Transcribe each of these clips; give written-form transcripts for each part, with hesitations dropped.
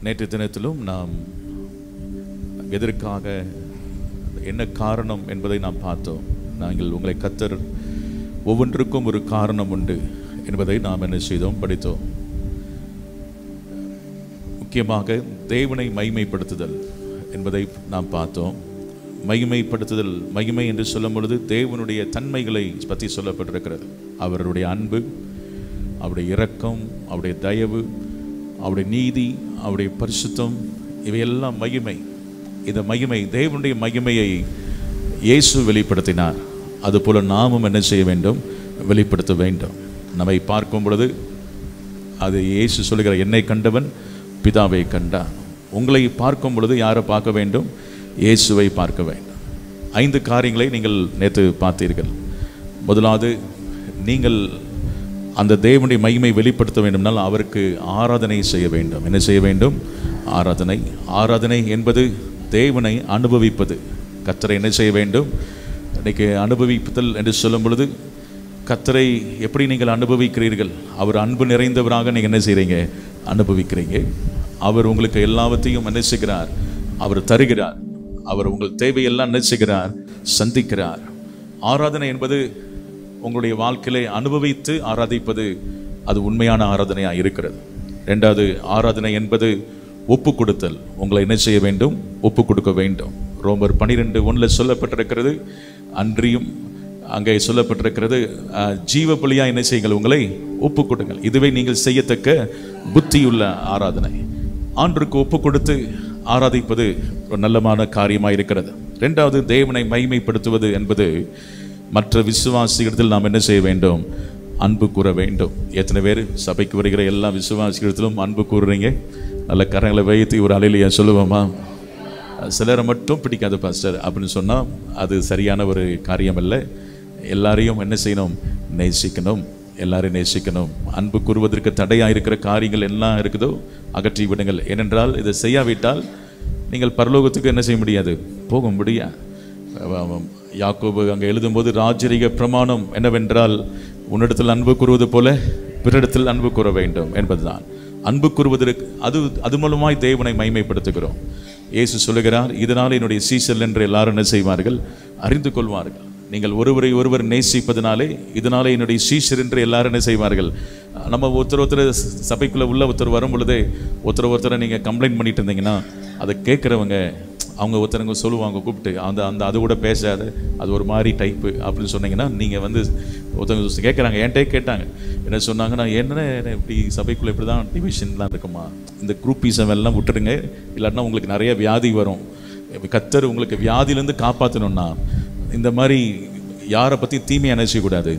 நேற்று தினத்திலும் நாம் எதற்காக என்ன காரணம் என்பதை நாம் பார்த்தோம். நாங்கள் உங்களை கர்த்தர் ஒவ்வொன்றுக்கும் ஒரு காரணம் உண்டு என்பதை நாம் என்ன செய்தோம், படித்தோம். முக்கியமாக தேவனை மகிமைப்படுத்துதல் என்பதை நாம் பார்த்தோம். மகிமைப்படுத்துதல், மகிமை என்று சொல்லும் பொழுது தேவனுடைய தன்மைகளை பற்றி சொல்லப்பட்டிருக்கிறது. அவருடைய அன்பு, அவருடைய இரக்கம், அவருடைய தயவு, அவருடைய நீதி, அவருடைய பரிசுத்தம், இவையெல்லாம் மகிமை. இந்த மகிமை, தேவனுடைய மகிமையை இயேசு வெளிப்படுத்தினார். அதுபோல நாமும் என்ன செய்ய வேண்டும், வெளிப்படுத்த வேண்டும். நம்மை பார்க்கும் பொழுது அது இயேசு சொல்லுகிற, என்னை கண்டவன் பிதாவை கண்டான். உங்களை பார்க்கும் பொழுது யாரை பார்க்க வேண்டும், இயேசுவை பார்க்க வேண்டும். 5 காரியங்களை நீங்கள் நேற்று பார்த்தீர்கள். முதலாவது, நீங்கள் அந்த தேவனுடைய மகிமை வெளிப்படுத்த வேண்டும்னால் அவருக்கு ஆராதனை செய்ய வேண்டும். என்ன செய்ய வேண்டும், ஆராதனை. ஆராதனை என்பது தேவனை அனுபவிப்பது. கர்த்தரை என்ன செய்ய வேண்டும், இன்றைக்கு அனுபவிப்பதல் என்று சொல்லும் பொழுது கர்த்தரை எப்படி நீங்கள் அனுபவிக்கிறீர்கள், அவர் அன்பு நிறைந்தவராக நீங்கள் என்ன செய்கிறீங்க, அனுபவிக்கிறீங்க. அவர் உங்களுக்கு எல்லாவற்றையும் என்ன செய்கிறார், அவர் தருகிறார். அவர் உங்கள் தேவையெல்லாம் என்ன செய்கிறார், சந்திக்கிறார். ஆராதனை என்பது உங்களுடைய வாழ்க்கையிலே அனுபவித்து ஆராதிப்பது, அது உண்மையான ஆராதனையாக இருக்கிறது. 2வது, ஆராதனை என்பது ஒப்பு கொடுத்தல். உங்களை என்ன செய்ய வேண்டும், ஒப்பு கொடுக்க வேண்டும். ரோமர் 12:1 சொல்லப்பட்டிருக்கிறது. அன்றியும் அங்கே சொல்லப்பட்டிருக்கிறது, ஜீவ பலியா என்ன செய்யுங்கள், உங்களை ஒப்பு கொடுங்கள். இதுவே நீங்கள் செய்யத்தக்க புத்தியுள்ள ஆராதனை. ஆண்டவருக்கு ஒப்பு கொடுத்து ஆராதிப்பது ஒரு நல்லமான காரியமாக இருக்கிறது. 2வது, தேவனை மகிமைப்படுத்துவது என்பது மற்ற விசுவாசிகளிடத்தில் நாம் என்ன செய்ய வேண்டும், அன்பு கூற வேண்டும். எத்தனை பேர் சபைக்கு வருகிற எல்லா விசுவாசிகளிடத்திலும் அன்பு கூறுறீங்க? நல்ல கரங்களை வைத்து ஒரு அலையிலையா சொல்லுவோமா? சிலரை மட்டும் பிடிக்காது பாஸ்டர் அப்படின்னு சொன்னால் அது சரியான ஒரு காரியம் அல்ல. எல்லாரையும் என்ன செய்யணும், நேசிக்கணும். எல்லாரையும் நேசிக்கணும். அன்பு கூறுவதற்கு தடையாக இருக்கிற காரியங்கள் எல்லாம் இருக்குதோ அகற்றி விடுங்கள். ஏனென்றால் இதை செய்யாவிட்டால் நீங்கள் பரலோகத்துக்கு என்ன செய்ய முடியாது, போக முடியாது. யாக்கோபு அங்கே எழுதும்போது, ராஜரீக பிரமாணம் என்னவென்றால் உன்னிடத்தில் அன்பு கூறுவது போல பிறரிடத்தில் அன்பு கூற வேண்டும் என்பதுதான். அன்பு கூறுவதற்கு அது மூலமாய் தேவனை மகிமைப்படுத்துகிறோம். இயேசு சொல்லுகிறார், இதனால் என்னுடைய சீசல் என்று எல்லாரும் என்ன செய்வார்கள், அறிந்து கொள்வார்கள். நீங்கள் ஒருவரை ஒருவர் நேசிப்பதனாலே இதனாலே என்னுடைய சீஷர் என்று எல்லாரும் என்ன செய்வார்கள். நம்ம ஒருத்தர் சபைக்குள்ளே உள்ள ஒருத்தர் வரும் பொழுதே ஒருத்தரை நீங்கள் கம்ப்ளைண்ட் பண்ணிட்டு இருந்தீங்கன்னா அதை கேட்குறவங்க அவங்க ஒருத்தருங்க சொல்லுவாங்க, கூப்பிட்டு அது கூட பேசாத, அது ஒரு மாதிரி டைப்பு அப்படின்னு சொன்னீங்கன்னா, நீங்கள் ஒருத்தவங்க கேட்குறாங்க, என்கிட்டே கேட்டாங்க, என்ன சொன்னாங்கன்னா, என்ன இப்படி சபைக்குள்ளே இப்படி தான் டிவிஷன்லாம் இருக்குமா, இந்த குரூப்பீசம் எல்லாம் விட்டுடுங்க, இல்லாட்டினா உங்களுக்கு நிறைய வியாதி வரும். கர்த்தர் உங்களுக்கு வியாதியிலேருந்து காப்பாற்றணும்னா இந்த மாதிரி யாரை பற்றி தீமையை என்ன செய்யக்கூடாது,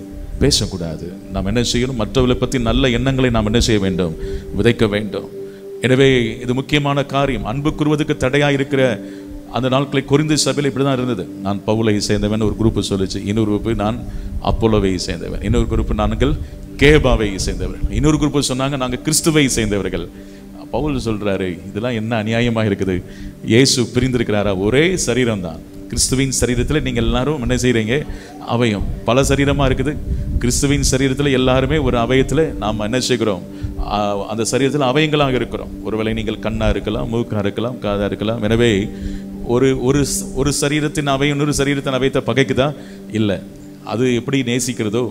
பேசக்கூடாது. நாம் என்ன செய்யணும், மற்றவர்களை பற்றி நல்ல எண்ணங்களை நாம் என்ன செய்ய வேண்டும், விதைக்க வேண்டும். எனவே இது முக்கியமான காரியம். அன்பு கூறுவதற்கு தடையாக இருக்கிற அந்த நாட்களை கொரிந்து சபையில் இப்படி தான் இருந்தது. நான் பவுலை சேர்ந்தவன் ஒரு குரூப்பு சொல்லிச்சு, இன்னொரு குரூப்பு நான் அப்போலோவை சேர்ந்தவன், இன்னொரு குரூப்பு நாங்கள் கேபாவை சேர்ந்தவர்கள், இன்னொரு குரூப்பு சொன்னாங்க நாங்கள் கிறிஸ்துவை சேர்ந்தவர்கள். பவுல் சொல்றாரு, இதெல்லாம் என்ன அநியாயமாக இருக்குது, இயேசு பிரிந்திருக்கிறாரா, ஒரே சரீரம் தான். கிறிஸ்துவின் சரீரத்தில் நீங்கள் எல்லாரும் என்ன செய்கிறீங்க, அவயம் பல சரீரமாக இருக்குது. கிறிஸ்துவின் சரீரத்தில் எல்லாருமே ஒரு அவயத்தில் நாம் என்ன செய்கிறோம், அந்த சரீரத்தில் அவயங்களாக இருக்கிறோம். ஒருவேளை நீங்கள் கண்ணாக இருக்கலாம், மூக்காக இருக்கலாம், காதாக இருக்கலாம். எனவே ஒரு சரீரத்தின் அவயம் இன்னொரு சரீரத்தின் அவயத்தை பகைக்குதா, இல்லை. அது எப்படி நேசிக்கிறதோ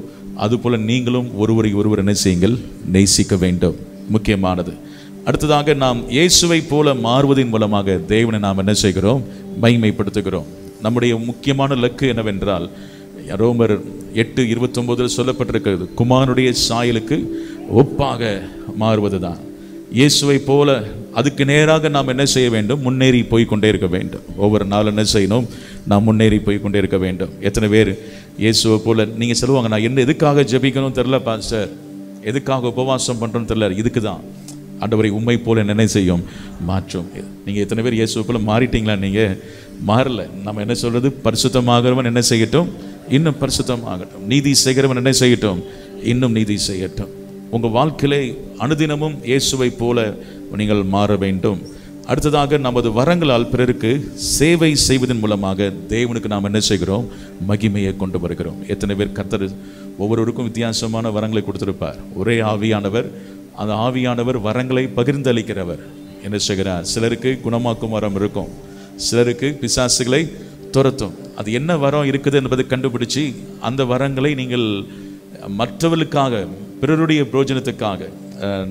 அதுபோல் நீங்களும் ஒருவரை ஒருவர் என்ன செய்யுங்கள், நேசிக்க வேண்டும். முக்கியமானது. அடுத்ததாக, நாம் இயேசுவை போல மாறுவதன் மூலமாக தேவனை நாம் என்ன செய்கிறோம், மகிமைப்படுத்துகிறோம். நம்முடைய முக்கியமான இலக்கு என்னவென்றால், ரோமர் 8:29 சொல்லப்பட்டிருக்கிறது, குமாரனுடைய சாயலுக்கு ஒப்பாக மாறுவது தான். இயேசுவை போல அதுக்கு நேராக நாம் என்ன செய்ய வேண்டும், முன்னேறி போய் கொண்டே இருக்க வேண்டும். ஒவ்வொரு நாள் என்ன செய்யணும், நாம் முன்னேறி போய் கொண்டே இருக்க வேண்டும். எத்தனை பேர் இயேசுவை போல, நீங்கள் சொல்லுவாங்க, நான் எதுக்காக ஜெபிக்கணும் தெரில பாஸ்டர், எதுக்காக உபவாசம் பண்ணுறோன்னு தெரில, இதுக்கு தான் ஆண்டவரை உண்மை போல என்ன செய்யும், மாற்றும். நீங்கள் எத்தனை பேர் இயேசுவை போல மாறிட்டீங்களா? நீங்கள் மாறல. நம்ம என்ன சொல்றது, பரிசுத்தமாகிறவன் என்ன செய்யட்டும், இன்னும் பரிசுத்தமாகட்டும். நீதி செய்கிறவன் என்ன செய்யட்டும், இன்னும் நீதி செய்யட்டும். உங்கள் வாழ்க்கையிலே அனுதினமும் இயேசுவை போல நீங்கள் மாற வேண்டும். அடுத்ததாக, நமது வரங்களால் பிறருக்கு சேவை செய்வதன் மூலமாக தேவனுக்கு நாம் என்ன செய்கிறோம், மகிமையை கொண்டு வருகிறோம். எத்தனை பேர் கர்த்தர் ஒவ்வொருவருக்கும் வித்தியாசமான வரங்களை கொடுத்திருப்பார். ஒரே ஆவியானவர், அந்த ஆவியானவர் வரங்களை பகிர்ந்தளிக்கிறவர். என்ன செய்கிறார். சிலருக்கு குணமாக்கும் வரம் இருக்கும், சிலருக்கு பிசாசுகளை துரத்தும். அது என்ன வரம் இருக்குது என்பதை கண்டுபிடிச்சு அந்த வரங்களை நீங்கள் மற்றவர்களுக்காக, பிறருடைய பிரயோஜனத்துக்காக,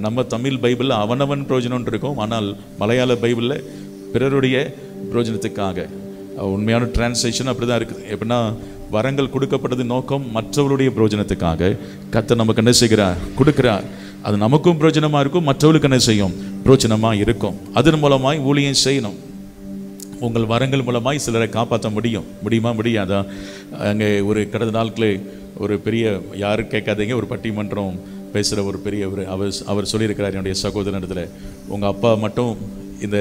நம்ம தமிழ் பைபிளில் அவனவன் பிரயோஜனம் இருக்கும், ஆனால் மலையாள பைபிளில் பிறருடைய பிரயோஜனத்துக்காக. உண்மையான டிரான்ஸ்லேஷன் அப்படிதான் இருக்குது. எப்படின்னா வரங்கள் கொடுக்கப்பட்டது நோக்கம் மற்றவர்களுடைய பிரயோஜனத்துக்காக. கர்த்தர் நமக்கு என்ன செய்கிறார், கொடுக்கிறார். அது நமக்கும் பிரயோஜனமா இருக்கும், மற்றவர்களுக்கு என்ன செய்யும், பிரயோஜனமா இருக்கும். அதன் மூலமாய் ஊழியம் செய்யணும். உங்கள் வரங்கள் மூலமாய் சிலரை காப்பாற்ற முடியுமா முடியாதா? அங்கே ஒரு கடந்த நாட்களே ஒரு பெரிய, யாரும் கேட்காதீங்க, ஒரு பட்டிமன்றம் பேசுகிற ஒரு பெரிய அவர் சொல்லியிருக்கிறார் என்னுடைய சகோதரனிடத்தில், உங்கள் அப்பா மட்டும் இந்த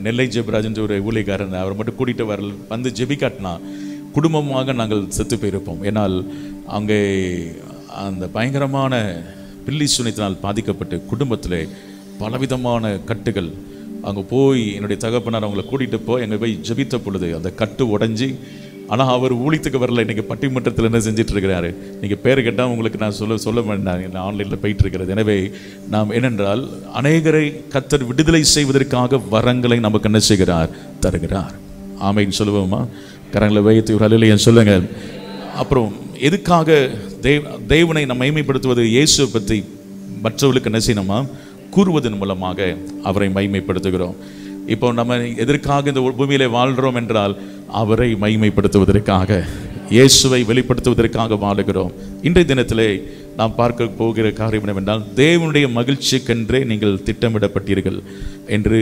நெல்லை ஜெபராஜன் ஒரு ஊழியக்காரன், அவர் மட்டும் கூட்டிகிட்டு வரல வந்து ஜெபிக்காட்டினா குடும்பமாக நாங்கள் செத்து போயிருப்போம். ஏன்னால் அங்கே அந்த பயங்கரமான பில்லி சுனித்தினால் பாதிக்கப்பட்டு குடும்பத்தில் பலவிதமான கட்டுகள். அங்கே போய் என்னுடைய தகப்பனார் அவங்களை கூட்டிகிட்டு போய் அங்கே போய் ஜெபித்த பொழுது அந்த கட்டு உடஞ்சி, ஆனால் அவர் ஊழியத்துக்கு வரல. இன்றைக்கி பட்டிமன்றத்தில் என்ன செஞ்சிட்டு இருக்கிறாரு, நீங்கள் பேர் கேட்டால் உங்களுக்கு நான் சொல்ல வேண்டாம், ஆன்லைனில் போயிட்டு இருக்கிறது. எனவே நாம் என்னென்றால் அநேகரை கர்த்தர் விடுதலை செய்வதற்காக வரங்களை நமக்கு என்ன செய்கிறார், தருகிறார். ஆமைன்னு சொல்லுவோமா? கரங்களை வைத்து ஒரு அல்லேலூயா சொல்லுங்க. அப்புறம் எதுக்காக தேவனை நம்ம மைமைப்படுத்துவது? இயேசுவை பற்றி மற்றவர்களுக்கு என்ன செய்யணுமா, கூறுவதன் மூலமாக அவரை மைமைப்படுத்துகிறோம். இப்போ நம்ம எதற்காக இந்த பூமியிலே வாழ்கிறோம் என்றால் அவரை மைமைப்படுத்துவதற்காக, இயேசுவை வெளிப்படுத்துவதற்காக வாழுகிறோம். இன்றைய தினத்திலே நாம் பார்க்க போகிற காரியம் என்னவென்றால், தேவனுடைய மகிழ்ச்சிக்கென்றே நீங்கள் திட்டமிடப்பட்டீர்கள் என்று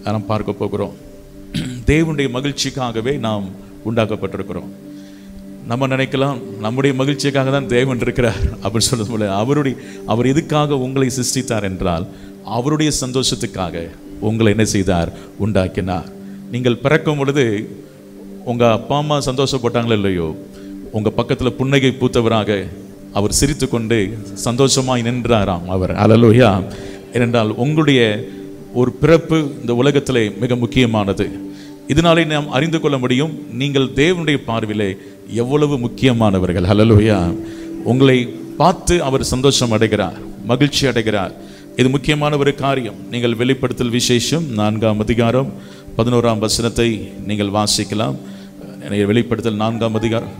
நாம் பார்க்க போகிறோம். தேவனுடைய மகிழ்ச்சிக்காகவே நாம் உண்டாக்கப்பட்டிருக்கிறோம். நம்ம நினைக்கலாம் நம்முடைய மகிழ்ச்சிக்காக தான் தேவன் இருக்கிறார் அப்படின்னு சொல்றது போல, அவர் எதுக்காக உங்களை சிருஷ்டித்தார் என்றால் அவருடைய சந்தோஷத்துக்காக உங்களை என்ன செய்தார், உண்டாக்கினார். நீங்கள் பிறக்கும் பொழுது உங்கள் அப்பா அம்மா சந்தோஷப்பட்டாங்களோ இல்லையோ, உங்கள் பக்கத்தில் புன்னகை பூத்தவராக அவர் சிரித்து கொண்டு சந்தோஷமாய் நின்றாராம் அவர். அல்லேலூயா. ஏனென்றால் உங்களுடைய ஒரு பிறப்பு இந்த உலகத்திலே மிக முக்கியமானது. இதனாலே நாம் அறிந்து கொள்ள முடியும் நீங்கள் தேவனுடைய பார்வையிலே எவ்வளவு முக்கியமானவர்கள். அல்லேலூயா. உங்களை பார்த்து அவர் சந்தோஷம் அடைகிறார், மகிழ்ச்சி அடைகிறார். இது முக்கியமான ஒரு காரியம். நீங்கள் வெளிப்படுத்தல் விசேஷம் 4ஆம் அதிகாரம் 11ஆம் வசனத்தை நீங்கள் வாசிக்கலாம். வெளிப்படுத்தல் 4ஆம் அதிகாரம்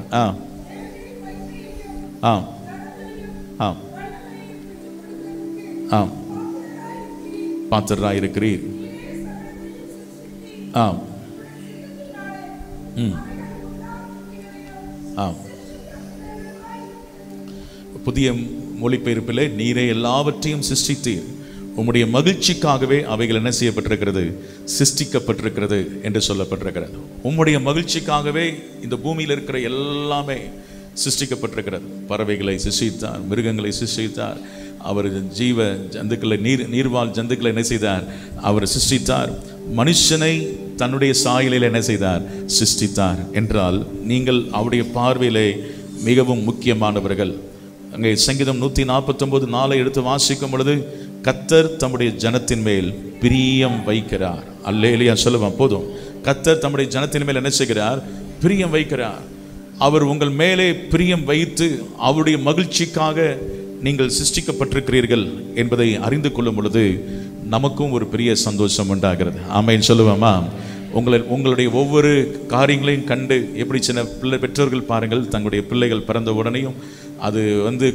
பாத்திரா இருக்கிறீர். புதிய மொழிபெயர்ப்பிலே, நீரே எல்லாவற்றையும் சிருஷ்டித்தீர், உம்முடைய மகிழ்ச்சிக்காகவே அவைகள் என்ன செய்யப்பட்டிருக்கிறது, சிருஷ்டிக்கப்பட்டிருக்கிறது என்று சொல்லப்பட்டிருக்கிறது. உம்முடைய மகிழ்ச்சிக்காகவே இந்த பூமியில் இருக்கிற எல்லாமே சிருஷ்டிக்கப்பட்டிருக்கிறது. பறவைகளை சிருஷ்டித்தார், மிருகங்களை சிருஷ்டித்தார், அவர் ஜீவ ஜந்துக்களை, நீர்வாழ் ஜந்துக்களை என்ன செய்தார், அவர் சிருஷ்டித்தார். மனுஷனை தன்னுடைய சாயலில் என்ன செய்தார், சிருஷ்டித்தார். என்றால் நீங்கள் அவருடைய பார்வையிலே மிகவும் முக்கியமானவர்கள். அங்கே சங்கீதம் 149:4 எடுத்து வாசிக்கும் பொழுது, கர்த்தர் தம்முடைய ஜனத்தின் மேல் பிரியம் வைக்கிறார். அல்லேலூயா சொல்லுவான் போதும். கர்த்தர் தம்முடைய ஜனத்தின் மேல் என்ன செய்கிறார், பிரியம் வைக்கிறார். அவர் உங்கள் மேலே பிரியம் வைத்து அவருடைய மகிழ்ச்சிக்காக நீங்கள் சிருஷ்டிக்கப்பட்டிருக்கிறீர்கள் என்பதை அறிந்து கொள்ளும் பொழுது நமக்கும் ஒரு பெரிய சந்தோஷம் உண்டாகிறது. ஆமைன்னு சொல்லுவோமா? உங்களுடைய ஒவ்வொரு காரியங்களையும் கண்டு, எப்படி சின்ன பெற்றோர்கள் பாருங்கள், தங்களுடைய பிள்ளைகள் பிறந்த உடனேயும் அது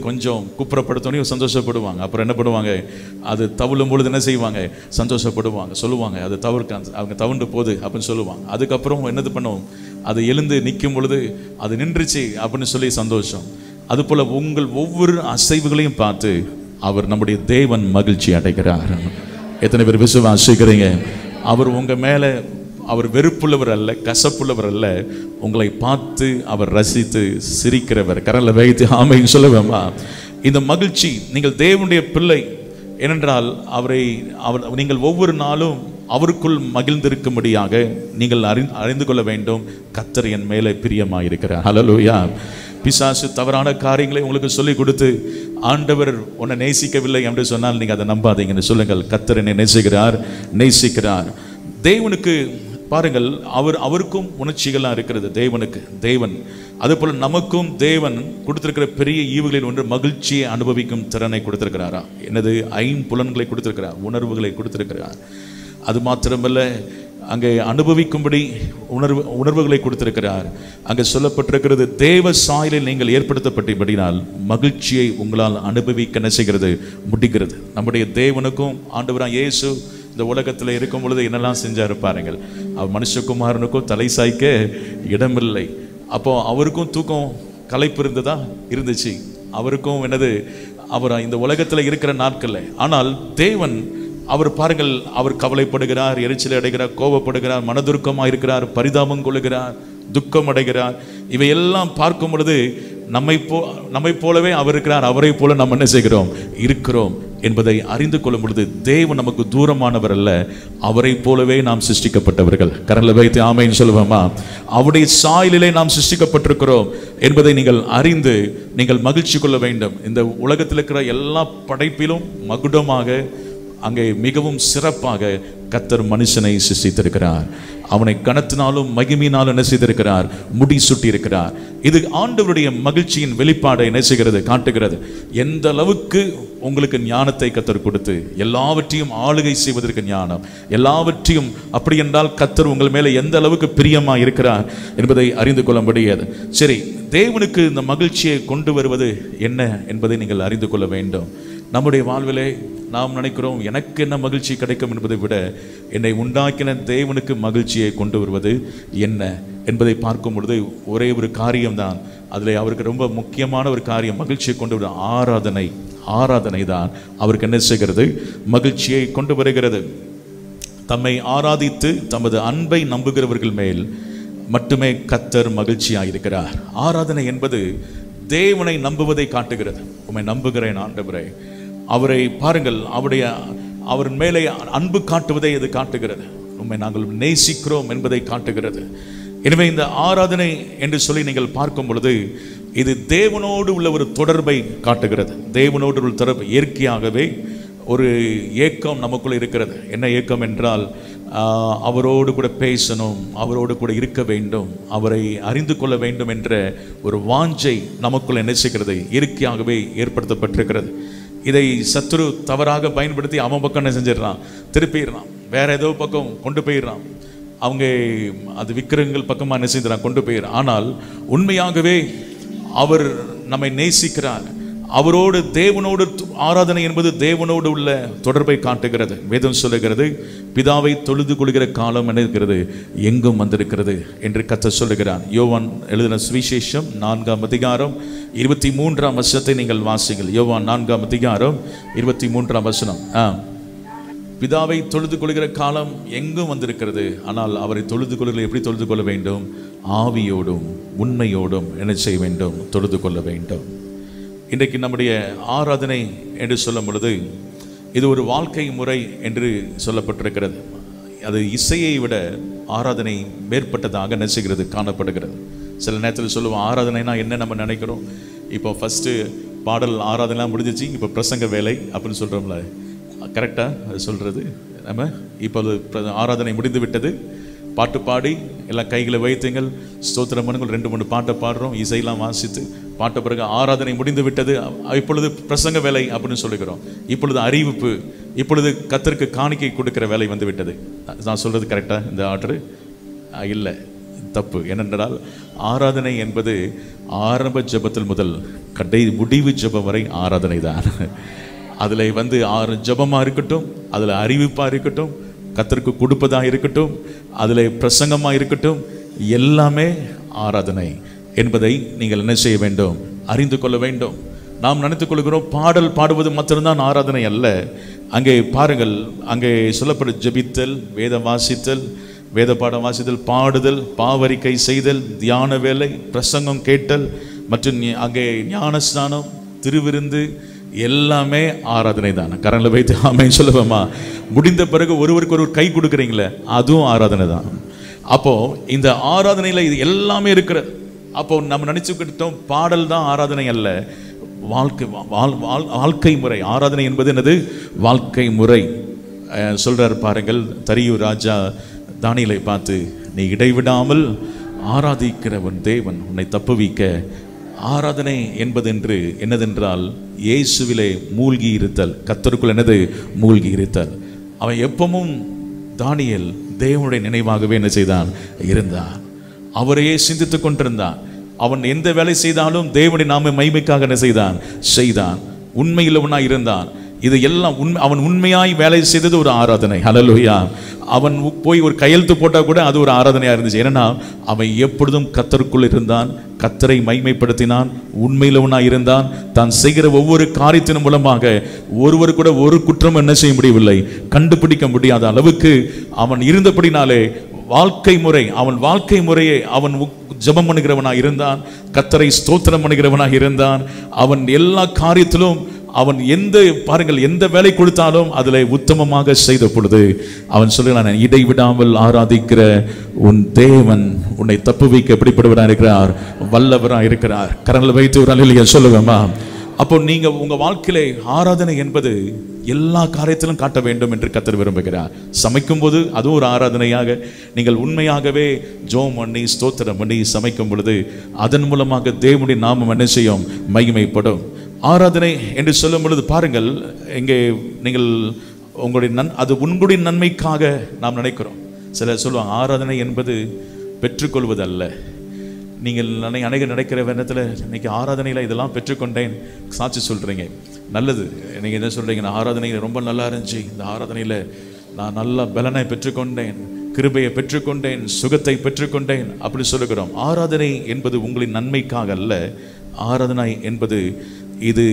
கொஞ்சம் குப்புறப்படுத்தனையும் சந்தோஷப்படுவாங்க. அப்புறம் என்ன பண்ணுவாங்க, அது தவுளும் பொழுது என்ன செய்வாங்க, சந்தோஷப்படுவாங்க, சொல்லுவாங்க அது அவங்க தவுண்டு போகுது அப்படின்னு சொல்லுவாங்க. அதுக்கப்புறம் என்னது பண்ணுவோம், அது எழுந்து நிற்கும் பொழுது அது நின்றுச்சு அப்படின்னு சொல்லி சந்தோஷம். அதுபோல் உங்கள் ஒவ்வொரு அசைவுகளையும் பார்த்து அவர் நம்முடைய தேவன் மகிழ்ச்சி அடைகிறார். எத்தனை பேர் விசுவாசிக்கிறீங்க? அவர் உங்கள் மேலே அவர் வெறுப்புள்ளவர் அல்ல, கசப்புள்ளவர் அல்ல. உங்களை பார்த்து அவர் ரசித்து சிரிக்கிறவர். கரல வைத்து ஆமைன்னு சொல்லுவேமா? இந்த மகிழ்ச்சி, நீங்கள் தேவனுடைய பிள்ளை ஏனென்றால் நீங்கள் ஒவ்வொரு நாளும் அவருக்குள் மகிழ்ந்திருக்கும்படியாக நீங்கள் அறிந்து கொள்ள வேண்டும், கர்த்தர் என் மேலே பிரியமாயிருக்கிறார். ஹல்லேலூயா. பிசாசு தவறான காரியங்களை உங்களுக்கு சொல்லிக் கொடுத்து ஆண்டவர் உன்னை நேசிக்கவில்லை என்று சொன்னால் நீங்கள் அதை நம்பாதீங்கன்னு சொல்லுங்கள். கர்த்தர் என்னை நேசிக்கிறார். தேவனுக்கு பாருங்கள், அவருக்கும் உணர்ச்சிகள்லாம் இருக்கிறது. தேவன் அதுபோல நமக்கும் தேவன் கொடுத்திருக்கிற பெரிய ஈவுகளில் ஒன்று மகிழ்ச்சியை அனுபவிக்கும் திறனை கொடுத்திருக்கிறாரா? என்னது? ஐம்புலன்களை கொடுத்திருக்கிறார், உணர்வுகளை கொடுத்திருக்கிறார். அது மாத்திரமல்ல, அங்கே அனுபவிக்கும்படி உணர்வுகளை கொடுத்திருக்கிறார். அங்கே சொல்லப்பட்டிருக்கிறது, தேவ சாயலில் நீங்கள் ஏற்படுத்தப்பட்டபடினால் மகிழ்ச்சியை உங்களால் அனுபவிக்க என்ன செய்கிறது, முடிகிறது. நம்முடைய தேவனுக்கும் ஆண்டவராக இயேசு இந்த உலகத்தில் இருக்கும் பொழுது என்னெல்லாம் செஞ்சாரு பாருங்கள். அவர் மனுஷகுமாரனுக்கும் தலை சாய்க்க இடமில்லை. அப்போ அவருக்கும் தூக்கம் களைப்பு இருந்ததா? இருந்துச்சு. அவருக்கும் என்னது, அவர் இந்த உலகத்தில் இருக்கிற நாட்கள்ல. ஆனால் தேவன் அவர் பாருங்கள், அவர் கவலைப்படுகிறார், எரிச்சல் அடைகிறார், கோபப்படுகிறார், மனதுருக்கமாக இருக்கிறார், பரிதாபம் கொள்ளுகிறார், துக்கம் அடைகிறார். இவையெல்லாம் பார்க்கும் பொழுது நம்மை போலவே அவர் இருக்கிறார், அவரை போல நம்ம என்ன செய்கிறோம், இருக்கிறோம் என்பதை அறிந்து கொள்ளும் பொழுது தேவன் நமக்கு தூரமானவர் அல்ல, அவரை போலவே நாம் சிருஷ்டிக்கப்பட்டவர்கள். கரங்களை வைத்து ஆமென் சொல்லுவோமா? அவருடைய சாயலிலே நாம் சிருஷ்டிக்கப்பட்டிருக்கிறோம் என்பதை நீங்கள் அறிந்து நீங்கள் மகிழ்ச்சி கொள்ள வேண்டும். இந்த உலகத்தில் இருக்கிற எல்லா படைப்பிலும் மகுடமாக, அங்கே மிகவும் சிறப்பாக கர்த்தர் மனுஷனை சிருஷ்டித்திருக்கிறார். அவனை கனத்தினாலும் மகிமையினாலும் என்ன செய்திருக்கிறார், முடி சுட்டி இருக்கிறார். இது ஆண்டவருடைய மகிழ்ச்சியின் வெளிப்பாடை என்ன செய்கிறது, காட்டுகிறது. எந்த அளவுக்கு உங்களுக்கு ஞானத்தை கர்த்தர் கொடுத்து எல்லாவற்றையும் ஆளுகை செய்வதற்கு ஞானம், எல்லாவற்றையும் அப்படி என்றால் கர்த்தர் உங்கள் மேலே எந்த அளவுக்கு பிரியமா இருக்கிறார் என்பதை அறிந்து கொள்ள முடியாது. சரி, தேவனுக்கு இந்த மகிழ்ச்சியை கொண்டு வருவது என்ன என்பதை நீங்கள் அறிந்து கொள்ள வேண்டும். நம்முடைய வாழ்விலே நாம் நினைக்கிறோம், எனக்கு என்ன மகிழ்ச்சி கிடைக்கும் என்பதை விட என்னை உண்டாக்கின தேவனுக்கு மகிழ்ச்சியை கொண்டு வருவது என்ன என்பதை பார்க்கும் பொழுது ஒரே ஒரு காரியம்தான். அதில் அவருக்கு ரொம்ப முக்கியமான ஒரு காரியம், மகிழ்ச்சியை கொண்டு வர ஆராதனை. ஆராதனை தான் அவருக்கு என்ன செய்கிறது, மகிழ்ச்சியை கொண்டு வருகிறது. தம்மை ஆராதித்து தமது அன்பை நம்புகிறவர்கள் மேல் மட்டுமே கர்த்தர் மகிழ்ச்சியாயிருக்கிறார். ஆராதனை என்பது தேவனை நம்புவதை காட்டுகிறது. உம்மை நம்புகிறேன் ஆண்டவரே, அவரை பாருங்கள், அவர் மேலே அன்பு காட்டுவதை இது காட்டுகிறது. உம்மை நாங்கள் நேசிக்கிறோம் என்பதை காட்டுகிறது. எனவே இந்த ஆராதனை என்று சொல்லி நீங்கள் பார்க்கும் பொழுது இது தேவனோடு உள்ள ஒரு தொடர்பை காட்டுகிறது. தேவனோடு உள்ள தொடர்பு. இயற்கையாகவே ஒரு ஏக்கம் நமக்குள்ள இருக்கிறது. என்ன ஏக்கம் என்றால், அவரோடு கூட பேசணும், அவரோடு கூட இருக்க வேண்டும், அவரை அறிந்து கொள்ள வேண்டும் என்ற ஒரு வாஞ்சை நமக்குள்ள என்ன செய்கிறது, இயற்கையாகவே ஏற்படுத்தப்பட்டிருக்கிறது. இதை சத்துரு தவறாக பயன்படுத்தி அவன் பக்கம் என்ன செஞ்சிடறான், திருப்பிடுறான், வேற ஏதோ பக்கம் கொண்டு போயிடுறான். அவங்க அது விக்கிரகங்கள் பக்கமாக என்ன செய்கிறான், கொண்டு போயிடுறான். ஆனால் உண்மையாகவே அவர் நம்மை நேசிக்கிறார். அவரோடு, தேவனோடு ஆராதனை என்பது தேவனோடு உள்ள தொடர்பை காட்டுகிறது. வேதம் சொல்லுகிறது, பிதாவை தொழுது கொள்கிற காலம் என்ன இருக்கிறது, எங்கும் வந்திருக்கிறது என்று கர்த்தர் சொல்லுகிறார். யோவான் எழுதின சுவிசேஷம் 4ஆம் அதிகாரம் 23ஆம் வசனத்தை நீங்கள் வாசிங்கள். யோவான் 4ஆம் அதிகாரம் 23ஆம் வசனம். பிதாவை தொழுது கொள்கிற காலம் எங்கும் வந்திருக்கிறது. ஆனால் அவரை தொழுது கொள்கிற எப்படி தொழுது கொள்ள வேண்டும், ஆவியோடும் உண்மையோடும் என்ன செய்ய வேண்டும், தொழுது கொள்ள வேண்டும். இன்றைக்கு நம்முடைய ஆராதனை என்று சொல்லும் பொழுது இது ஒரு வாழ்க்கை முறை என்று சொல்லப்பட்டிருக்கிறது. அது இசையை விட ஆராதனை மேற்பட்டதாக நினைச்சுகிறது, காணப்படுகிறது. சில நேரத்தில் சொல்லுவோம், ஆராதனைனா என்ன நம்ம நினைக்கிறோம், இப்போ ஃபஸ்ட்டு பாடல் ஆராதனைலாம் முடிஞ்சிச்சு, இப்போ பிரசங்க வேலை அப்படின்னு சொல்கிறோம்ல, கரெக்டாக அது சொல்கிறது. நம்ம இப்போ ஆராதனை முடிந்து விட்டது, பாட்டு பாடி எல்லாம் கைகளை வைத்துங்கள், ஸ்தோத்திரம் பண்ணுங்கள், 2-3 பாட்டை பாடுறோம், இசையெல்லாம் வாசித்து பாட்ட பிறகு ஆராதனை முடிந்து விட்டது, இப்பொழுது பிரசங்க வேலை அப்படின்னு சொல்லுகிறோம். இப்பொழுது அறிவிப்பு, இப்பொழுது கர்த்தருக்கு காணிக்கை கொடுக்கிற வேலை வந்து விட்டது. நான் சொல்கிறது கரெக்டாக இந்த ஆர்டரு? இல்லை, தப்பு. என்னென்றால் ஆராதனை என்பது ஆரம்ப ஜெபத்தில் முதல் முடிவு ஜெபம் வரை ஆராதனை தான். அதில் வந்து 6 ஜெபமாக இருக்கட்டும், அதில் அறிவிப்பாக இருக்கட்டும், கர்த்தருக்கு கொடுப்பதாக இருக்கட்டும், அதில் பிரசங்கமாக இருக்கட்டும், எல்லாமே ஆராதனை என்பதை நீங்கள் என்ன செய்ய வேண்டும், அறிந்து கொள்ள வேண்டும். நாம் நினைத்துக் கொள்கிறோம் பாடல் பாடுவது மாத்திரம்தான் ஆராதனை அல்ல. அங்கே பாருங்கள், அங்கே சொல்லப்படும் ஜெபித்தல், வேத வாசித்தல், வேத பாடம் வாசித்தல், பாடுதல், பாவரிக்கை செய்தல், தியான வேலை, பிரசங்கம் கேட்டல் மற்றும் அங்கே ஞானஸ்நானம், திருவிருந்து, எல்லாமே ஆராதனை தான். கரங்களை வைத்து ஆமென் சொல்லுவோமா? முடிந்த பிறகு ஒருவருக்கு ஒரு கை கொடுக்குறீங்களே, அதுவும் ஆராதனை தான். அப்போ இந்த ஆராதனையில் இது எல்லாமே இருக்கிறது. அப்போ நம்ம நினைச்சுக்கிட்டோம் பாடல் தான் ஆராதனை அல்ல, வாழ்க்கை முறை. ஆராதனை என்பது என்னது, வாழ்க்கை முறை. சொல்றார் பாருங்கள், தரியூர் ராஜா தானியேலை பார்த்து, நீ இடைவிடாமல் ஆராதிக்கிறவன் தேவன் உன்னை தப்புவிக்க. ஆராதனை என்பதென்று என்னதென்றால் இயேசுவிலே மூழ்கி இருத்தல், கர்த்தருக்குள் என்னது, மூழ்கி இருத்தல். அவன் எப்பவும் தானியேல் தேவனுடைய நினைவாகவே என்ன செய்தான்? இருந்தான். அவரையே சிந்தித்துக் கொண்டிருந்தான். அவன் எந்த வேலை செய்தாலும் தேவனுடைய நாம மகிமைக்காக என்ன செய்தான். உண்மையுள்ளவனாய் இருந்தான். இது எல்லாம் அவன் உண்மையாய் வேலை செய்தது ஒரு ஆராதனை. ஹல்லேலூயா. அவன் போய் ஒரு கையெழுத்து போட்டா கூட அது ஒரு ஆராதனையா இருந்துச்சு. ஏன்னா அவன் எப்பொழுதும் கர்த்தருக்குள் இருந்தான், கர்த்தரை மகிமைப்படுத்தினான், உண்மையுள்ளவனாய் இருந்தான். தான் செய்கிற ஒவ்வொரு காரியத்தின் மூலமாக ஒருவர் கூட ஒரு குற்றம் என்ன செய்ய முடியவில்லை, கண்டுபிடிக்க முடியாத அளவுக்கு அவன் இருந்தபடினாலே அவன் வாழ்க்கை முறையை அவன் ஜெபம் பண்ணுகிறவனாக இருந்தான், கர்த்தரை ஸ்தோத்திரம் பண்ணுகிறவனாக இருந்தான். அவன் எல்லா காரியத்திலும் அவன் எந்த வேலை கொடுத்தாலும் அதுல உத்தமமாக செய்த பொழுது அவன் சொல்லுகிறான், இடைவிடாமல் ஆராதிக்கிற உன் தேவன் உன்னை தப்பு வைக்க எப்படிப்படுவராக இருக்கிறார்? வல்லவராக இருக்கிறார். கரங்களை வைத்து ஒரு அல்லேலூயா சொல்லுவேமா? அப்போ நீங்க உங்க வாழ்க்கையிலே ஆராதனை என்பது எல்லா காரியத்திலும் காட்ட வேண்டும் என்று கர்த்தர் விரும்புகிறார். சமைக்கும் போது அதுவும் ஒரு ஆராதனையாக நீங்கள் உண்மையாகவே ஜெபம் பண்ணி ஸ்தோத்திரம் பண்ணி சமைக்கும் பொழுது அதன் மூலமாக தேவனுடைய நாமம் என்ன செய்யும்? மகிமைப்படும். ஆராதனை என்று சொல்லும் பொழுது பாருங்கள், இங்கே நீங்கள் அது உங்களுடைய நன்மைக்காக நாம் நினைக்கிறோம். சிலர் சொல்லுவாங்க ஆராதனை என்பது பெற்றுக்கொள்வதல்ல. நீங்கள் அநேகர் நினைக்கிற விதத்தில் இன்னைக்கு ஆராதனையில் இதெல்லாம் பெற்றுக்கொண்டேன் சாட்சி சொல்கிறீங்க, நல்லது. நீங்கள் என்ன சொல்கிறீங்க? நான் ஆராதனையில் ரொம்ப நல்லா இருந்துச்சு, இந்த ஆராதனையில் நான் நல்ல பலனை பெற்றுக்கொண்டேன், கிருபையை பெற்றுக்கொண்டேன், சுகத்தை பெற்றுக்கொண்டேன் அப்படி சொல்லுகிறோம். ஆராதனை என்பது உங்களின் நன்மைக்காக அல்ல. ஆராதனை என்பது இது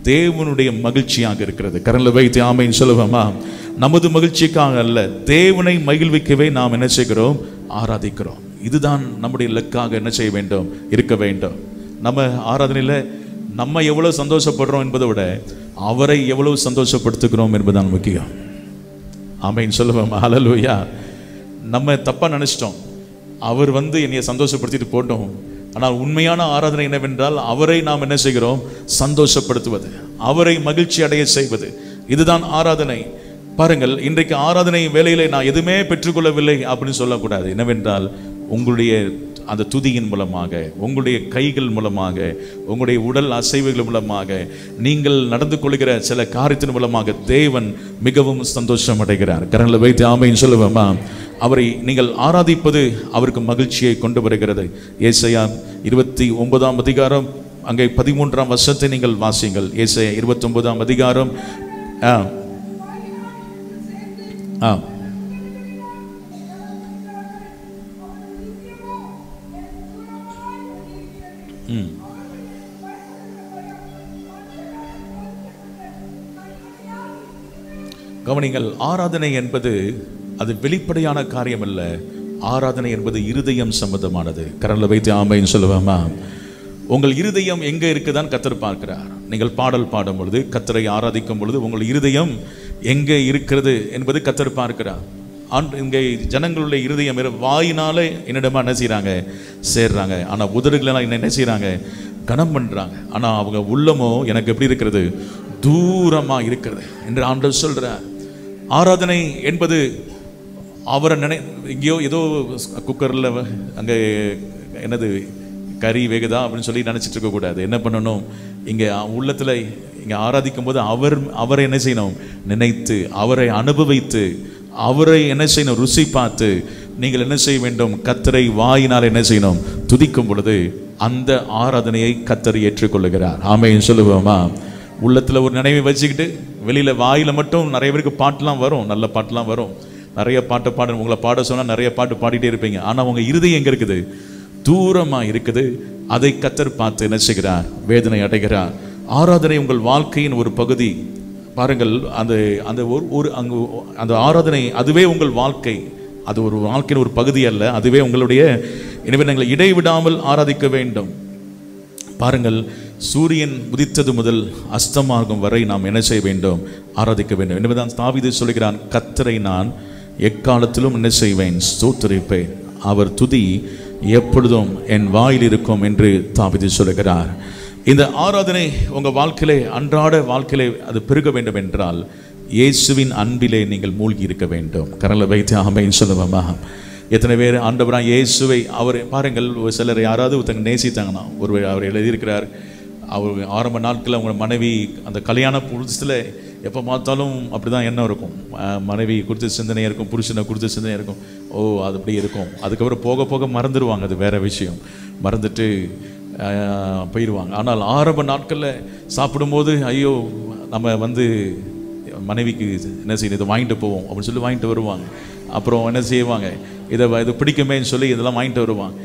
தேவனுடைய மகிழ்ச்சியாக இருக்கிறது. கரங்களை வைத்து ஆமென் சொல்லுவோமா? நமது மகிழ்ச்சிக்காக அல்ல, தேவனை மகிழ்விக்கவே நாம் என்ன செய்கிறோம்? ஆராதிக்கிறோம். இதுதான் நம்முடைய இலக்காக என்ன செய்ய வேண்டும்? இருக்க வேண்டும். நம்ம ஆராதனையில் நம்ம எவ்வளவு சந்தோஷப்படுறோம் என்பதை விட அவரை எவ்வளவு சந்தோஷப்படுத்துகிறோம் என்பதுதான் முக்கியம். ஆமென் சொல்லுவோமா? ஹல்லேலூயா. நம்ம தப்பா நினைச்சிட்டோம், அவர் என்னைய சந்தோஷப்படுத்திட்டு போட்டோம். ஆனால் உண்மையான ஆராதனை என்னவென்றால் அவரை நாம் என்ன செய்கிறோம்? சந்தோஷப்படுத்துவது, அவரை மகிழ்ச்சி அடைய செய்வது. இதுதான் ஆராதனை. பாருங்கள், இன்றைக்கு ஆராதனை வேலையில நான் எதுவுமே பெற்றுக்கொள்ளவில்லை அப்படின்னு சொல்லக்கூடாது. என்னவென்றால் உங்களுடைய அந்த துதியின் மூலமாக, உங்களுடைய கைகள் மூலமாக, உங்களுடைய உடல் அசைவுகள் மூலமாக, நீங்கள் நடந்து கொள்கிற சில காரியத்தின் மூலமாக தேவன் மிகவும் சந்தோஷம் அடைகிறார். கரங்களை வைத்து ஆமென் சொல்லுவோமா? அவரை நீங்கள் ஆராதிப்பது அவருக்கு மகிழ்ச்சியை கொண்டு வருகிறது. ஏசாயா 29ஆம் அதிகாரம் அங்கே 13ஆம் வசனத்தை நீங்கள் வாசியுங்கள். ஏசாயா 29ஆம் அதிகாரம் கவனிங்கள். ஆராதனை என்பது அது வெளிப்படையான காரியம் அல்ல. ஆராதனை என்பது இருதயம் சம்பந்தமானது. கரங்களை வைத்து ஆமென் சொல்லுவோமா? உங்கள் இருதயம் எங்கே இருக்குதான் கர்த்தர் பார்க்கிறார். நீங்கள் பாடல் பாடும் பொழுது, கர்த்தரை ஆராதிக்கும் பொழுது உங்கள் இருதயம் எங்கே இருக்கிறது என்பது கர்த்தர் பார்க்கிறார். இங்கே ஜனங்களுடைய இருதயம் வாயினாலே என்னிடமா என்ன செய்யறாங்க? சேர்றாங்க. ஆனா உதடுகளெல்லாம் என்ன செய்யறாங்க? கனம் பண்றாங்க. ஆனா அவங்க உள்ளமோ எனக்கு எப்படி இருக்கிறது? தூரமா இருக்கிறது என்று ஆண்டவர் சொல்றார். ஆராதனை என்பது அவரை எங்கேயோ ஏதோ குக்கரில் அங்கே என்னது கறி வேகுதா அப்படின்னு சொல்லி நினச்சிட்டு இருக்கக்கூடாது. என்ன பண்ணணும்? இங்கே உள்ளத்தில் இங்கே ஆராதிக்கும் போது அவரை என்ன செய்யணும்? நினைத்து, அவரை அனுபவித்து, அவரை என்ன செய்யணும்? ருசி பார்த்து நீங்கள் என்ன செய்ய வேண்டும்? கர்த்தரை வாயினால் என்ன செய்யணும்? துதிக்கும் பொழுது அந்த ஆராதனையை கர்த்தர் ஏற்றுக்கொள்ளுகிறார். ஆமென் சொல்லுவோமா? உள்ளத்தில் ஒரு நினைவை வச்சுக்கிட்டு வெளியில் வாயில் மட்டும் நிறைய பேருக்கு பாட்டுலாம் வரும், நல்ல பாட்டுலாம் வரும், நிறைய பாட்டு பாடு, உங்களை பாட சொன்னால் நிறைய பாட்டு பாடிட்டே இருப்பீங்க. ஆனால் உங்கள் இருதயம் எங்கே இருக்குது? தூரமாக இருக்குது. அதை கர்த்தர் பார்த்து என்ன செய்கிறார்? வேதனை அடைகிறார். ஆராதனை உங்கள் வாழ்க்கையின் ஒரு பகுதி. பாருங்கள், அந்த அந்த ஒரு அங்கு அந்த ஆராதனை அதுவே உங்கள் வாழ்க்கை. அது ஒரு வாழ்க்கையின் ஒரு பகுதி அல்ல, அதுவே உங்களுடைய. எனவே நீங்கள் இடைவிடாமல் ஆராதிக்க வேண்டும். பாருங்கள், சூரியன் உதித்தது முதல் அஸ்தமாகும் வரை நாம் என்ன செய்ய வேண்டும்? ஆராதிக்க வேண்டும். எனவேதான் தாவீது சொல்கிறான், கர்த்தரை நான் எக்காலத்திலும் என்ன செய்வேன்? ஸ்தோத்திரிப்பேன், அவர் துதி எப்பொழுதும் என் வாயில் இருக்கும் என்று தாவீது சொல்கிறார். இந்த ஆராதனை உங்கள் வாழ்க்கையிலே, அன்றாட வாழ்க்கையிலே அது பெருக வேண்டும் என்றால் இயேசுவின் அன்பிலே நீங்கள் மூழ்கி இருக்க வேண்டும். கரங்களை வைத்து ஆமென் சொல்லுவோமா? எத்தனை பேர் ஆண்டவராக இயேசுவை அவர் பாருங்கள், சிலர் யாராவது ஒருத்தங்க நேசித்தாங்கன்னா, அவர் எழுதியிருக்கிறார், அவர் ஆரம்ப நாட்களில் அவங்க மனைவி அந்த கல்யாண புதுசில் எப்போ பார்த்தாலும் அப்படி தான் எண்ணம் இருக்கும். மனைவி குறித்த சிந்தனையாக இருக்கும், புருஷனை குறித்த சிந்தனையாக இருக்கும். அது அப்படி இருக்கும். அதுக்கப்புறம் போக போக மறந்துடுவாங்க, அது வேறு விஷயம். மறந்துட்டு போயிடுவாங்க. ஆனால் ஆரம்ப நாட்களில் சாப்பிடும்போது ஐயோ நம்ம மனைவிக்கு என்ன செய்யணும், இதை வாங்கிட்டு போவோம் அப்படின்னு சொல்லி வாங்கிட்டு வருவாங்க. அப்புறம் என்ன செய்வாங்க, இது பிடிக்குமேன்னு சொல்லி இதெல்லாம் வாங்கிட்டு வருவாங்க.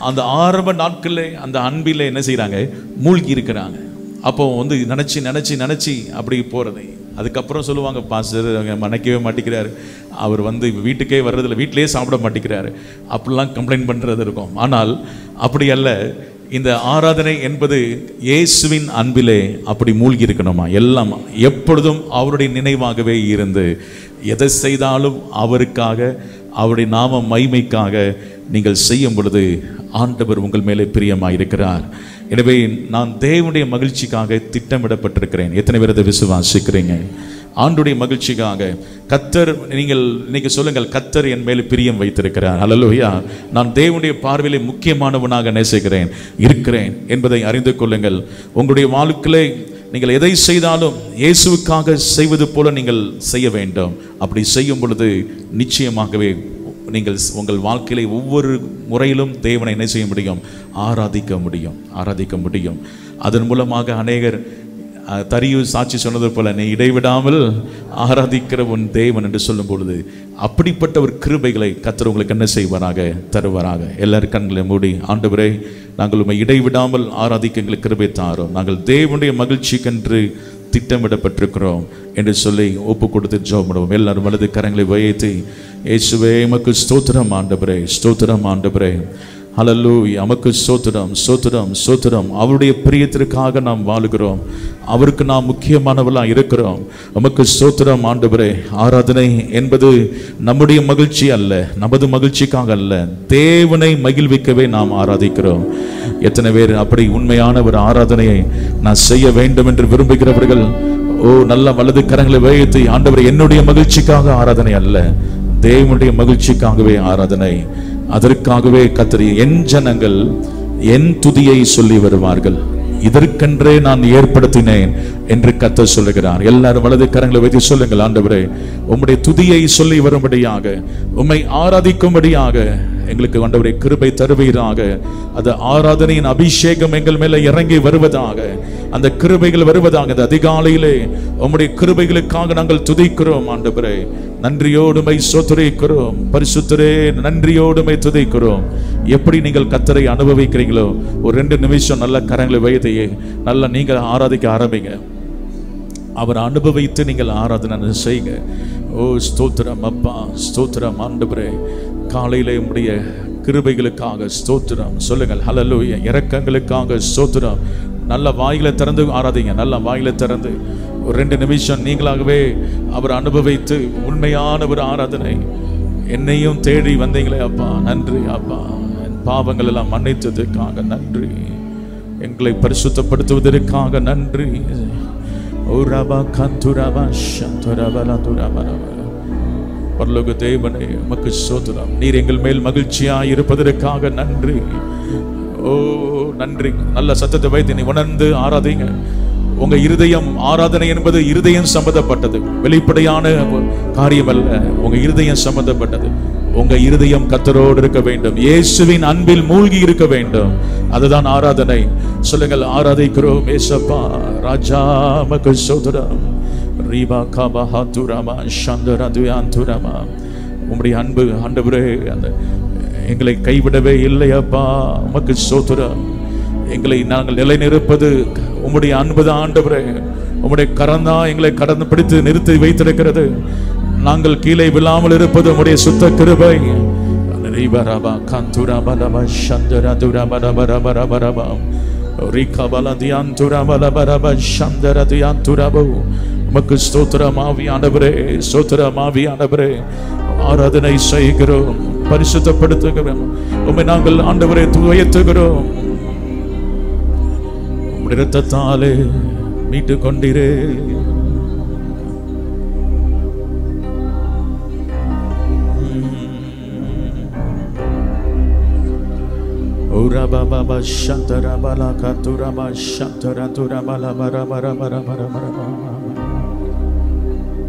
அந்த ஆரம்ப நாட்களில் அந்த அன்பில் என்ன செய்கிறாங்க, மூழ்கி இருக்கிறாங்க. அப்போ நினச்சி நினச்சி நினச்சி அப்படி போகிறது. அதுக்கப்புறம் சொல்லுவாங்க, பாஸ்டர் மன்னிக்கவே மாட்டேங்கிறாரு, அவர் வீட்டுக்கே வர்றதில்லை, வீட்டிலே சாப்பிட மாட்டேங்கிறாரு, அப்படிலாம் கம்ப்ளைண்ட் பண்ணுறது இருக்கும். ஆனால் அப்படி அல்ல. இந்த ஆராதனை என்பது இயேசுவின் அன்பிலே அப்படி மூழ்கி இருக்கணுமா, எல்லாம் எப்பொழுதும் அவருடைய நினைவாகவே இருந்து எதை செய்தாலும் அவருக்காக, அவருடைய நாம மகிமைக்காக நீங்கள் செய்யும் பொழுது ஆண்டவர் உங்கள் மேலே பிரியமாயிருக்கிறார். எனவே நான் தேவனுடைய மகிழ்ச்சிக்காக திட்டமிடப்பட்டிருக்கிறேன். எத்தனை பேர் அதை விசுவாசிக்கிறீங்க? ஆண்டுடைய மகிழ்ச்சிக்காக கர்த்தர், நீங்கள் இன்னைக்கு சொல்லுங்கள், கர்த்தர் என் மேலே பிரியம் வைத்திருக்கிறார். அல்லேலூயா. நான் தேவனுடைய பார்வையிலே முக்கியமானவனாக நேசிக்கிறேன் இருக்கிறேன் என்பதை அறிந்து கொள்ளுங்கள். உங்களுடைய வாழ்க்கையிலே நீங்கள் எதை செய்தாலும் இயேசுவுக்காக செய்வது போல நீங்கள் செய்ய வேண்டும். அப்படி செய்யும் பொழுது நிச்சயமாகவே நீங்கள் உங்கள் வாழ்க்கையிலே ஒவ்வொரு முறையிலும் தேவனை என்ன செய்ய முடியும், ஆராதிக்க முடியும். அதன் மூலமாக அநேகர் தரியு சாட்சி சொன்னது போல, நீ இடைவிடாமல் ஆராதிக்கிற உன் தேவன் என்று சொல்லும் பொழுது அப்படிப்பட்ட ஒரு கிருபைகளை கர்த்தர் உங்களுக்கு என்ன செய்வாராக, தருவாராக. எல்லாரும் கண்களை மூடி, ஆண்டவரே நாங்கள் உம்மை இடைவிடாமல் ஆராதிக்க எங்களுக்கு கிருபை தாரும், நாங்கள் தேவனுடைய மகிழ்ச்சிக்கென்று திட்டமிடப்பட்டிருக்கிறோம் என்று சொல்லி ஒப்பு கொடுத்து ஜெபம் பண்ணுவோம். எல்லாரும் வலது கரங்களை வைத்து, இயேசுவே உமக்கு ஸ்தோத்திரம் ஆண்டவரே, ஸ்தோத்திரம் ஆண்டவரே, ஹல்லேலூயா, உமக்கு ஸ்தோத்திரம் ஸ்தோத்திரம் ஸ்தோத்திரம். அவருடைய பிரியத்திற்காக நாம் வாழுகிறோம், அவருக்கு நாம் முக்கியமானவர்களாக இருக்கிறோம். உமக்கு ஸ்தோத்திரம் ஆண்டவரே. ஆராதனை என்பது நம்முடைய மகிழ்ச்சி அல்ல, நமது மகிழ்ச்சிக்காக அல்ல, தேவனை மகிழ்விக்கவே நாம் ஆராதிக்கிறோம். எத்தனை பேர் அப்படி உண்மையான ஒரு ஆராதனையை நான் செய்ய வேண்டும் என்று விரும்புகிறவர்கள் நல்ல வலது கரங்களை வைத்து, ஆண்டவரே என்னுடைய மகிழ்ச்சிக்காக ஆராதனை அல்ல, தேவனுடைய மகிழ்ச்சிக்காகவே ஆராதனை. அதற்காகவே கர்த்தர், என் ஜனங்கள் என் துதியை சொல்லி வருவார்கள், இதற்கென்றே நான் ஏற்படுத்தினேன் என்று கர்த்தர் சொல்லுகிறார். எல்லாரும் வலது கரங்களை வைத்து சொல்லுங்கள், ஆண்டவரே உம்முடைய துதியை சொல்லி வரும்படியாக, உம்மை ஆராதிக்கும்படியாக எங்களுக்கு ஆண்டவரே கிருபை தருவீராக. அந்த ஆராதனையின் அபிஷேகம் எங்கள் மேல இறங்கி வருவதாக, அந்த கிருபைகள் வருவதாக. அந்த அதிகாலையிலே உம்முடைய கிருபைகளுக்காக நாங்கள் துதிக்கிறோம் ஆண்டவரே, நன்றியோடுமை ஸ்தோத்திரிக்கிறோம். பரிசுத்தரே நன்றியோடுமை துதிக்கிறோம். எப்படி நீங்கள் கர்த்தரை அனுபவிக்கிறீங்களோ ஒரு 2 நிமிஷம் நல்ல கரங்களை வைத்து நல்ல நீங்கள் ஆராதிக்க ஆரம்பிங்க. அவர் அனுபவித்து நீங்கள் ஆராதனை செய்யுங்க. ஸ்தோத்திரம் அப்பா, ஸ்தோத்திரம் ஆண்டவரே. காலையிலே உம்முடைய கிருபைகளுக்காக ஸ்தோத்திரம் சொல்லுங்கள். ஹல்லேலூயா. இரக்கங்களுக்காக ஸ்தோத்திரம். நல்ல வாயில திறந்து ஆராதிங்க. நல்ல வாயில திறந்து ஒரு 2 நிமிஷம் நீங்களாகவே அவர் அனுபவித்து உண்மையான ஒரு ஆராதனை. என்னையும் தேடி வந்தீங்களே அப்பா, நன்றி அப்பா. என் பாவங்கள் எல்லாம் மன்னித்ததற்காக நன்றி, எங்களை பரிசுத்தப்படுத்துவதற்காக நன்றி. பரலோக தேவனே உமக்கு ஸ்தோத்திரம். நீர் எங்கள் மேல் மகிழ்ச்சியாய் இருப்பதற்காக நன்றி. நன்றி. நல்ல சத்தத்தை வைத்து நீ உணர்ந்து ஆராதிங்க. உங்க இருதயம், ஆராதனை என்பது இருதயம் சம்பந்தப்பட்டது, வெளிப்படையான காரியம் அல்ல. உங்க இருதயம் சம்பந்தப்பட்டது. உங்க இருதயம் கர்த்தரோடு இருக்க வேண்டும், இயேசுவின் அன்பில் மூழ்கி இருக்க வேண்டும். அதுதான் ஆராதனை. சொல்லுங்கள், ஆராதிக்கிறோம் ஏசப்பா. ராஜா உமக்கு ஸ்தோத்திரம். ரீபா கபஹா துரமா சந்தரா துயாந்துரமா. உம்முடைய அன்பு ஆண்டவரே அந்த எங்களை கைவிடவே இல்லையப்பா, உமக்கு ஸ்தோத்திரம். எங்களை நாங்கள் நிலைநிறுப்பது உம்முடைய அன்புதான் ஆண்டவரே. உம்முடைய கரந்தா எங்களை கடந்து பிடித்து நிறுத்தி வைத்திருக்கிறது. நாங்கள் கீழே விழாமல் இருப்பது உம்முடைய சுத்த கிருபை. உமக்கு ஸ்தோத்திரம் ஆவியானவரே, ஸ்தோத்திரம் ஆவியானவரே. ஆராதனை செய்கிறோம், பரிசுத்தப்படுத்துகிறோம். உம்மை நாங்கள் ஆண்டவரே துயத்துகிறோம். இரத்தத்தாலே மீட்டு கொண்டிரே.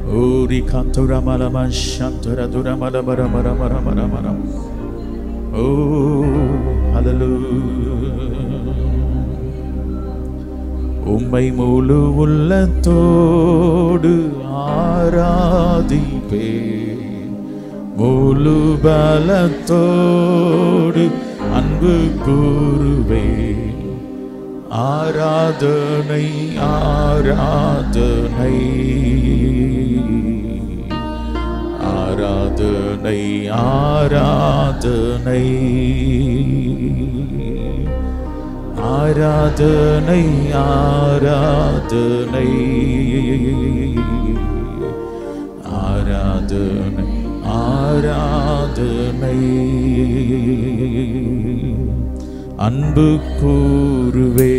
Ori kantura malama shantara dura malabara mara mara mara mara. Oh, hallelujah. உம்மை முழு உள்ளத்தோடு ஆராதிப்பே, முழு பலத்தோடு அன்பு கூறுவே. ஆராதனை ஆராதனை ஆராதனை ஆராதனை ஆராதனை ஆராதனை ஆராதனை ஆராதனை அன்பு கூறுவே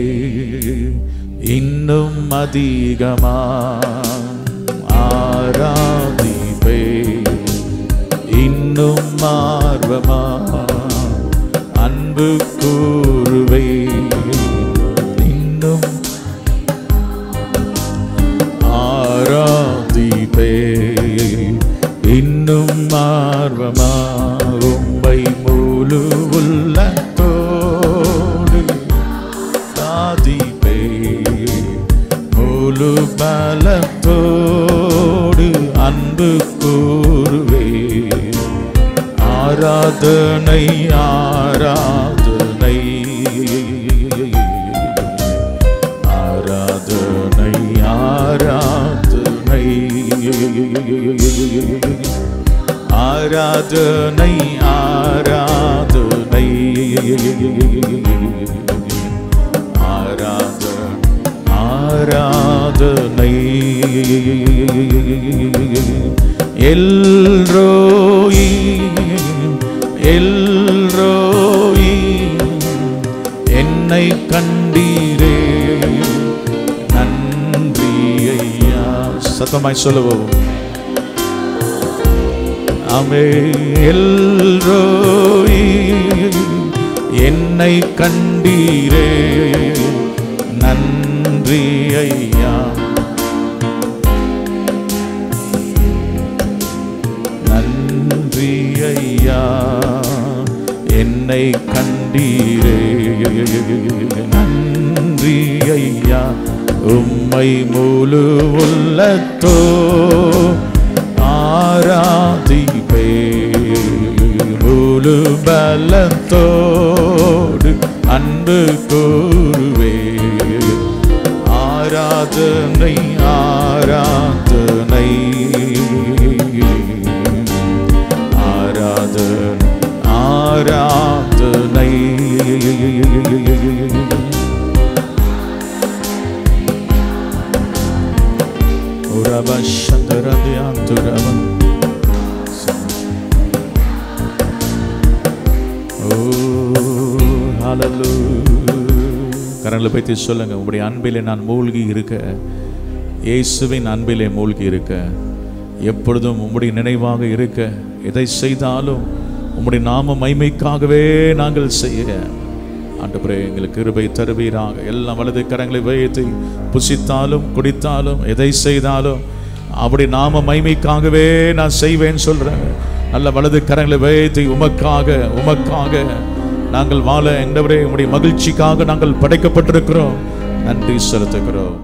இன்னும் அதிகமா ஆராதிப்பே இன்னும் ஆர்வமா அன்பு கூறுவே இன்னும் ஆராதிப்பே இன்னும் ஆர்வமா உம்மை முழு உள்ளத்தோடு ஆராதிப்பே முழு பலத்தோடு அன்பு கூறுவே. ஆராதனை ஆராதனை ஆராதனை ஆராதனை ஆராதனை ஆராதனை ஆராதனை எல்ரோயி எல்ரோயி என்னை கண்டீரே நன்றி ஐயா. சத்தமாய் சொல்லுவோம். ஆமே. எல்ரோயி என்னை கண்டீரே நன்றி ஐயா. நன்றி ஐயா என்னை கண்டீரே நன்றி ஐயா. உம்மை முழு உள்ளத்தோ ஆராதிப்பே முழு பலத்தோடு அன்பு கூறுவே. ஆராதனை ஆராதனை ஆராதனை ஆராதனை உரபஷந்தரதியாந்துரவன். ஓ ஹல்லேலூயா. கரங்களை பற்றி சொல்லுங்க. உங்களுடைய அன்பிலே நான் மூழ்கி இருக்க, இயேசுவின் அன்பிலே மூழ்கி இருக்க, எப்பொழுதும் உம்முடைய நினைவாக இருக்க, எதை செய்தாலும் உம்முடைய நாம மகிமைக்காகவே நாங்கள் செய்ய ஆண்டவரே எங்களுக்கு கிருபை தருவீராக. எல்லாம் வலது கரங்களை வைத்து புசித்தாலும் குடித்தாலும் எதை செய்தாலும் அவருடைய நாம மகிமைக்காகவே நான் செய்வேன் சொல்றேன். நல்ல வலது கரங்களை வைத்து உமக்காக உமக்காக நாங்கள் வாழ ஆண்டவரே உம்முடைய மகிழ்ச்சிக்காக நாங்கள் படைக்கப்பட்டிருக்கிறோம். நன்றி செலுத்துகிறோம்.